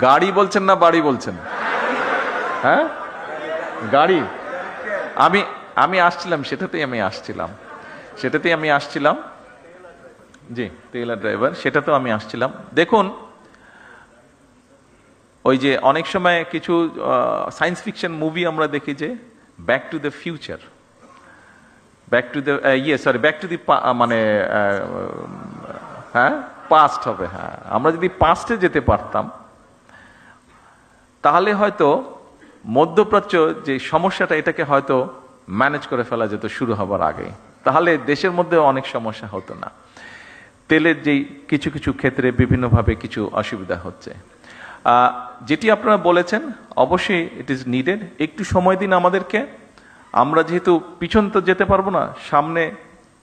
গাড়ি বলছেন না বাড়ি বলছেন? হ্যাঁ, গাড়ি। আমি আসছিলাম, সেটাতেই আমি আসছিলাম। জি, টেইলার ড্রাইভার, সেটাতেও আমি আসছিলাম। দেখুন, ওই যে অনেক সময় কিছু সায়েন্স ফিকশন মুভি আমরা দেখি যে back to the future, back to the back to the মানে হ্যাঁ পাস্ট হবে। হ্যাঁ, আমরা যদি পাস্টে যেতে পারতাম তাহলে হয়তো মধ্যপ্রাচ্য যে সমস্যাটা, এটাকে হয়তো ম্যানেজ করে ফেলা যেত শুরু হবার আগে। তাহলে দেশের মধ্যে অনেক সমস্যা হতো না। তেলের যেই কিছু কিছু ক্ষেত্রে বিভিন্নভাবে কিছু অসুবিধা হচ্ছে, যেটি আপনারা বলেছেন, অবশ্যই ইট ইজ নিডেড। একটু সময় দিন আমাদেরকে। আমরা যেহেতু পিছন তো যেতে পারবো না, সামনে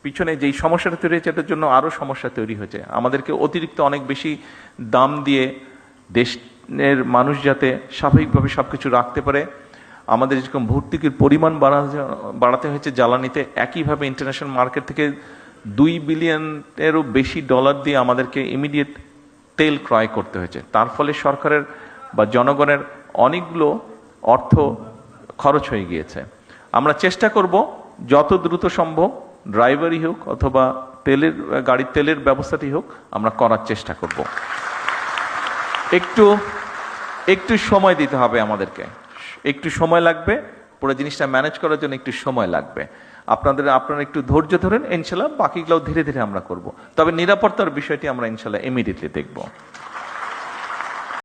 পিছনে যেই সমস্যাটা তৈরি হয়েছে এটার জন্য আরও সমস্যা তৈরি হয়েছে। আমাদেরকে অতিরিক্ত অনেক বেশি দাম দিয়ে দেশের মানুষ যাতে স্বাভাবিকভাবে সব কিছু রাখতে পারে, আমাদের যেরকম ভর্তুকির পরিমাণ বাড়াতে হয়েছে জ্বালানিতে, একইভাবে ইন্টারন্যাশনাল মার্কেট থেকে $2 বিলিয়নেরও বেশি ডলার দিয়ে আমাদেরকে ইমিডিয়েট তেল ক্রয় করতে হয়েছে। তার ফলে সরকারের বা জনগণের অনেকগুলো অর্থ খরচ হয়ে গিয়েছে। আমরা চেষ্টা করব যত দ্রুত সম্ভব, ড্রাইভারই হোক অথবা গাড়ির তেলের ব্যবস্থাটি হোক, আমরা করার চেষ্টা করব। একটু সময় দিতে হবে আমাদেরকে, একটু সময় লাগবে, পুরো জিনিসটা ম্যানেজ করার জন্য একটু সময় লাগবে। আপনারা একটু ধৈর্য ধরেন, ইনশাল্লাহ বাকিগুলো ধীরে ধীরে আমরা করব। তবে নিরাপত্তার বিষয়টি আমরা ইনশাল্লাহ ইমিডিয়েটলি দেখব।